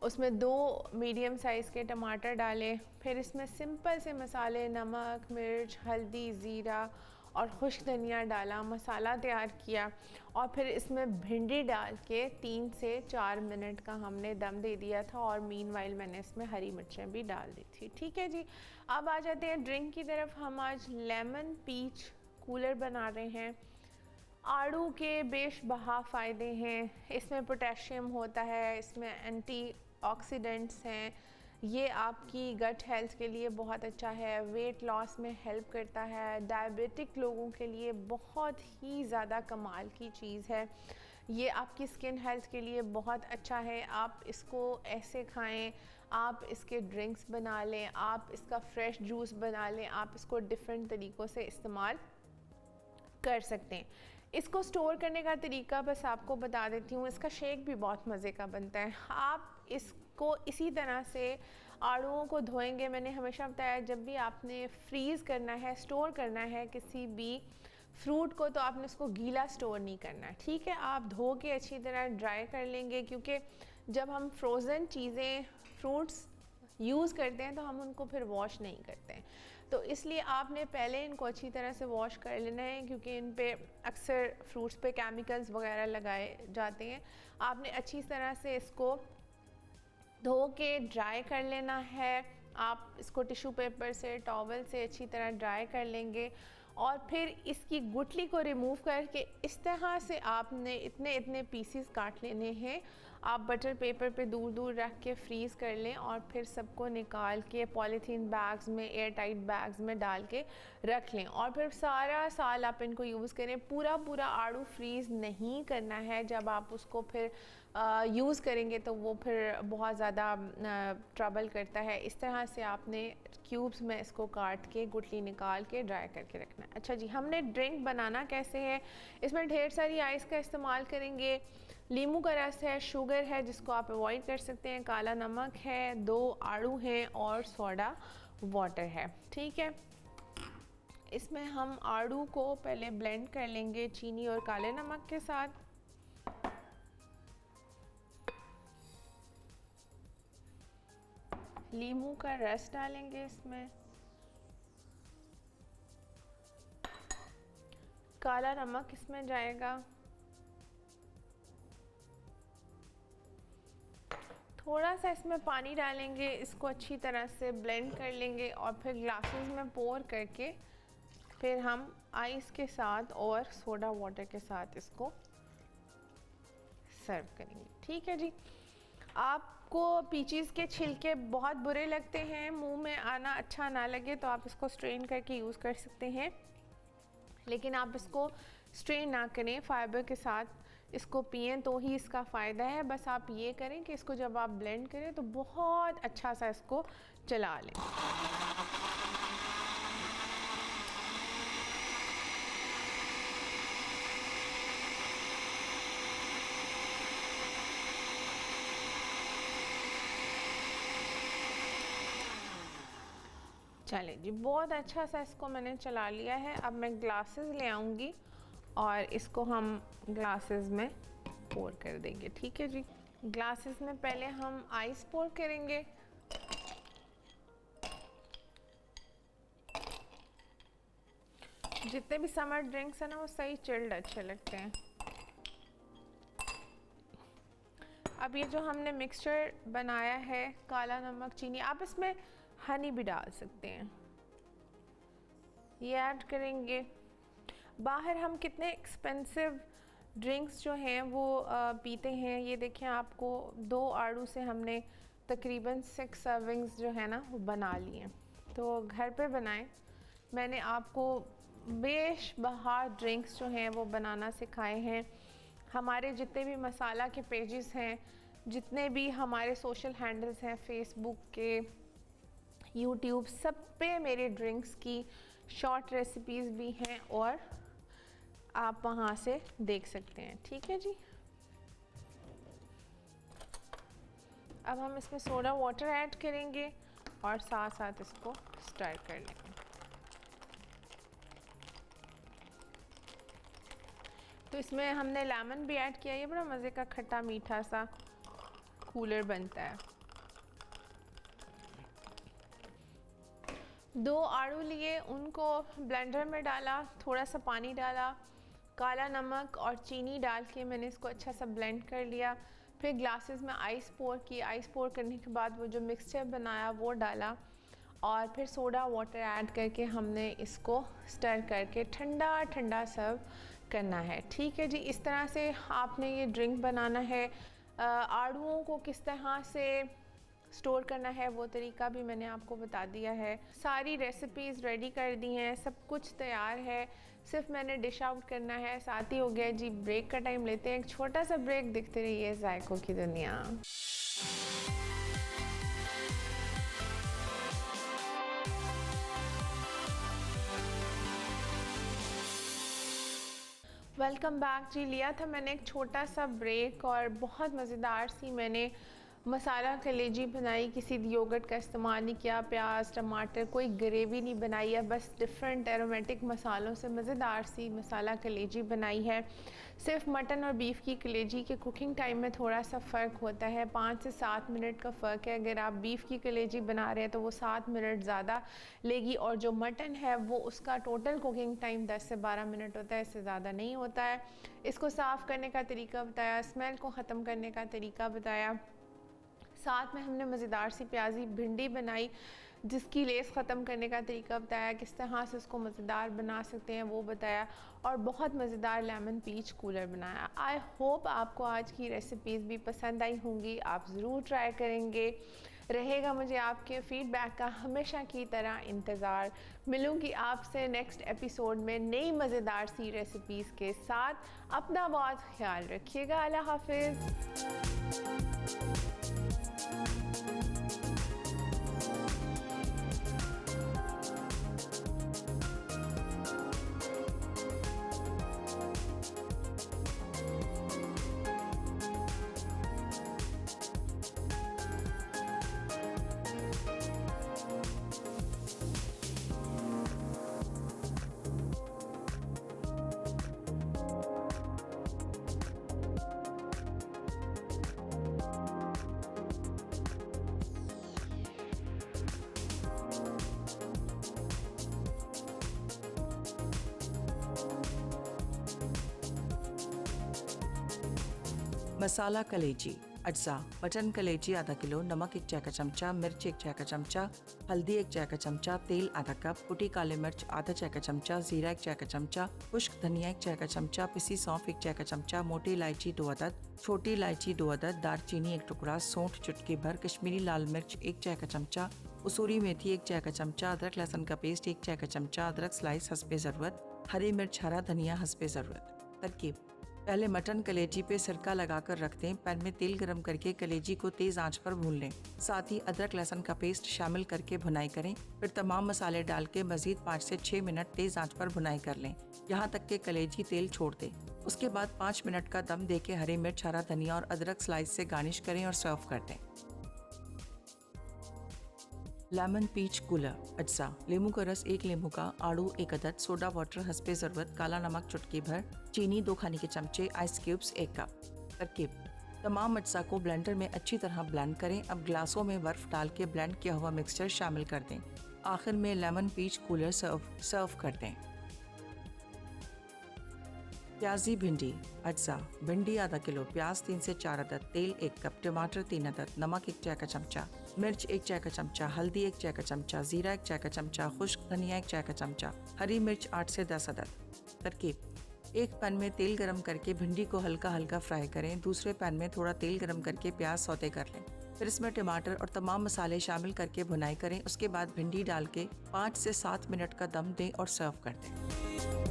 उसमें 2 मीडियम साइज़ के टमाटर डालें। फिर इसमें सिंपल से मसाले, नमक, मिर्च, हल्दी, ज़ीरा और खुश्क धनिया डाला, मसाला तैयार किया, और फिर इसमें भिंडी डाल के 3 से 4 मिनट का हमने दम दे दिया था। और मीनवाइल मैंने इसमें हरी मिर्चें भी डाल दी थी। ठीक है जी। अब आ जाते हैं ड्रिंक की तरफ। हम आज लेमन पीच कूलर बना रहे हैं। आड़ू के बेशबहा फ़ायदे हैं, इसमें पोटेशियम होता है, इसमें एंटीऑक्सीडेंट्स हैं, ये आपकी गट हेल्थ के लिए बहुत अच्छा है, वेट लॉस में हेल्प करता है, डायबिटिक लोगों के लिए बहुत ही ज़्यादा कमाल की चीज़ है। ये आपकी स्किन हेल्थ के लिए बहुत अच्छा है। आप इसको ऐसे खाएं, आप इसके ड्रिंक्स बना लें, आप इसका फ्रेश जूस बना लें, आप इसको डिफरेंट तरीक़ों से इस्तेमाल कर सकते हैं। इसको स्टोर करने का तरीका बस आपको बता देती हूँ। इसका शेक भी बहुत मज़े का बनता है। आप इसको इसी तरह से आड़ूओं को धोएंगे। मैंने हमेशा बताया जब भी आपने फ्रीज़ करना है, स्टोर करना है किसी भी फ्रूट को, तो आपने उसको गीला स्टोर नहीं करना है। ठीक है, आप धो के अच्छी तरह ड्राई कर लेंगे, क्योंकि जब हम फ्रोज़न चीज़ें फ्रूट्स यूज़ करते हैं तो हम उनको फिर वॉश नहीं करते हैं। तो इसलिए आपने पहले इनको अच्छी तरह से वॉश कर लेना है, क्योंकि इन पे अक्सर फ्रूट्स पे केमिकल्स वगैरह लगाए जाते हैं। आपने अच्छी तरह से इसको धो के ड्राई कर लेना है। आप इसको टिश्यू पेपर से, टॉवल से अच्छी तरह ड्राई कर लेंगे, और फिर इसकी गुठली को रिमूव करके इस तरह से आपने इतने इतने पीसीस काट लेने हैं। आप बटर पेपर पे दूर दूर रख के फ्रीज़ कर लें, और फिर सबको निकाल के पॉलीथीन बैग्स में, एयर टाइट बैग्स में डाल के रख लें, और फिर सारा साल आप इनको यूज़ करें। पूरा पूरा आड़ू फ्रीज़ नहीं करना है। जब आप उसको फिर यूज़ करेंगे तो वो फिर बहुत ज़्यादा ट्रबल करता है। इस तरह से आपने क्यूब्स में इसको काट के गुठली निकाल के ड्राई करके रखना है। अच्छा जी, हमने ड्रिंक बनाना कैसे है, इसमें ढेर सारी आइस का इस्तेमाल करेंगे। नींबू का रस है, शुगर है जिसको आप अवॉइड कर सकते हैं, काला नमक है, 2 आड़ू हैं, और सोडा वाटर है। ठीक है, इसमें हम आड़ू को पहले ब्लेंड कर लेंगे चीनी और काले नमक के साथ। नींबू का रस डालेंगे इसमें, काला नमक इसमें जाएगा, थोड़ा सा इसमें पानी डालेंगे, इसको अच्छी तरह से ब्लेंड कर लेंगे और फिर ग्लासेस में पोर करके फिर हम आइस के साथ और सोडा वाटर के साथ इसको सर्व करेंगे। ठीक है जी। आपको पीचीज़ के छिलके बहुत बुरे लगते हैं, मुंह में आना अच्छा ना लगे तो आप इसको स्ट्रेन करके यूज़ कर सकते हैं, लेकिन आप इसको स्ट्रेन ना करें, फाइबर के साथ इसको पिएं तो ही इसका फ़ायदा है। बस आप ये करें कि इसको जब आप ब्लेंड करें तो बहुत अच्छा सा इसको चला लें। चले जी, बहुत अच्छा सा इसको मैंने चला लिया है। अब मैं ग्लासेस ले आऊँगी और इसको हम ग्लासेस में पोर कर देंगे। ठीक है जी। ग्लासेस में पहले हम आइस पोर करेंगे। जितने भी समर ड्रिंक्स हैं ना वो सही चिल्ड अच्छे लगते हैं। अब ये जो हमने मिक्सचर बनाया है, काला नमक, चीनी, आप इसमें हनी भी डाल सकते हैं, ये ऐड करेंगे। बाहर हम कितने एक्सपेंसिव ड्रिंक्स जो हैं वो पीते हैं। ये देखें, आपको 2 आड़ू से हमने तकरीबन 6 सर्विंग्स जो है ना वो बना लिए। तो घर पे बनाएं। मैंने आपको बेशबहा ड्रिंक्स जो हैं वो बनाना सिखाए हैं। हमारे जितने भी मसाला के पेजेस हैं, जितने भी हमारे सोशल हैंडल्स हैं, फेसबुक के, यूट्यूब, सब पे मेरे ड्रिंक्स की शॉर्ट रेसिपीज़ भी हैं और आप वहाँ से देख सकते हैं। ठीक है जी। अब हम इसमें सोडा वाटर ऐड करेंगे और साथ साथ इसको स्टर कर लेंगे। तो इसमें हमने लेमन भी ऐड किया, ये बड़ा मज़े का खट्टा मीठा सा कूलर बनता है। 2 आड़ू लिए, उनको ब्लेंडर में डाला, थोड़ा सा पानी डाला, काला नमक और चीनी डाल के मैंने इसको अच्छा सा ब्लेंड कर लिया। फिर ग्लासेस में आइस पोर की, आइस पोर करने के बाद वो जो मिक्सचर बनाया वो डाला और फिर सोडा वाटर ऐड करके हमने इसको स्टर करके ठंडा ठंडा सर्व करना है। ठीक है जी। इस तरह से आपने ये ड्रिंक बनाना है। आड़ूओं को किस तरह से स्टोर करना है वो तरीका भी मैंने आपको बता दिया है। सारी रेसिपीज़ रेडी कर दी हैं, सब कुछ तैयार है, सिर्फ मैंने डिश आउट करना है। साथ ही हो गया जी ब्रेक का टाइम। लेते हैं एक छोटा सा ब्रेक, देखते रहिए जायकों की दुनिया। वेलकम बैक जी। लिया था मैंने एक छोटा सा ब्रेक और बहुत मज़ेदार सी मैंने मसाला कलेजी बनाई। किसी योगर्ट का इस्तेमाल नहीं किया, प्याज टमाटर, कोई ग्रेवी नहीं बनाई है, बस डिफरेंट एरोमेटिक मसालों से मज़ेदार सी मसाला कलेजी बनाई है। सिर्फ मटन और बीफ की कलेजी के कुकिंग टाइम में थोड़ा सा फ़र्क होता है, 5 से 7 मिनट का फ़र्क है। अगर आप बीफ की कलेजी बना रहे हैं तो वो 7 मिनट ज़्यादा लेगी और जो मटन है वो उसका टोटल कुकिंग टाइम 10 से 12 मिनट होता है, इससे ज़्यादा नहीं होता है। इसको साफ़ करने का तरीका बताया, स्मेल को ख़त्म करने का तरीका बताया। साथ में हमने मज़ेदार सी प्याजी भिंडी बनाई जिसकी लेस ख़त्म करने का तरीका बताया, किस तरह से उसको मज़ेदार बना सकते हैं वो बताया, और बहुत मज़ेदार लेमन पीच कूलर बनाया। आई होप आपको आज की रेसिपीज़ भी पसंद आई होंगी, आप ज़रूर ट्राई करेंगे। रहेगा मुझे आपके फ़ीडबैक का हमेशा की तरह इंतज़ार। मिलूँगी आपसे नेक्स्ट एपिसोड में नई मज़ेदार सी रेसिपीज़ के साथ। अपना बहुत ख्याल रखिएगा। अल्लाह हाफ़िज़। मसाला कलेजी। अज्जा: मटन कलेजी आधा किलो, नमक 1 चाय का चमचा, मिर्च 1 चाय का चमचा, हल्दी 1 चाय का चमचा, तेल आधा कप, कुटी काली मिर्च आधा चाय का चमचा, जीरा 1 चाय का चमचा, खुश्क धनिया 1 चाय का चमचा, पिसी सौंफ 1 चाय का चमचा, मोटी इलायची 2 अदद, छोटी इलायची 2 अदद, दालचीनी 1 टुकड़ा, सौंठ चुटकी भर, कश्मीरी लाल मिर्च 1 चाय का चमचा, कसूरी मेथी 1 चाय का चमचा, अदरक लहसुन का पेस्ट 1 चाय का चमचा, अदरक स्लाइस हस्बे ज़रूरत, हरी मिर्च हरा धनिया हस्बे ज़रूरत। तरकीब: पहले मटन कलेजी पे सिरका लगाकर रख दें। पैन में तेल गरम करके कलेजी को तेज आंच पर भून लें। साथ ही अदरक लहसुन का पेस्ट शामिल करके भुनाई करें। फिर तमाम मसाले डाल के मजीद 5 से 6 मिनट तेज आंच पर भुनाई कर लें, यहाँ तक कि कलेजी तेल छोड़ दे। उसके बाद 5 मिनट का दम देके हरी मिर्च हरा धनिया और अदरक स्लाइस से गार्निश करें और सर्व कर दें। Lemon peach cooler. अज्जा: नींबू का रस 1 नींबू का, आड़ू 1 अदद, सोडा वाटर हस्बे ज़रूरत, काला नमक चुटकी भर, चीनी 2 खाने के चमचे, आइस क्यूब्स 1 कप। तरकीब: तमाम अज्जा को ब्लेंडर में अच्छी तरह ब्लेंड करें। अब ग्लासों में बर्फ डाल के ब्लेंड किया हुआ मिक्सचर शामिल कर दें। आखिर में लेमन पीच कूलर सर्व कर दें। प्याजी भिंडी। अज्जा: भिंडी आधा किलो, प्याज 3 से 4 अदद, तेल 1 कप, टमाटर 3 अदद, नमक 1 चाय का चमचा, मिर्च 1 चाय का चमचा, हल्दी 1 चाय का चमचा, जीरा 1 चाय का चमचा, खुश्क धनिया 1 चाय का चमचा, हरी मिर्च 8 से 10 अदद। तरकीब: एक पैन में तेल गरम करके भिंडी को हल्का हल्का फ्राई करें। दूसरे पैन में थोड़ा तेल गरम करके प्याज सौते कर लें। फिर इसमें टमाटर और तमाम मसाले शामिल करके भुनाई करें। उसके बाद भिंडी डाल के 5 से 7 मिनट का दम दें और सर्व कर दें।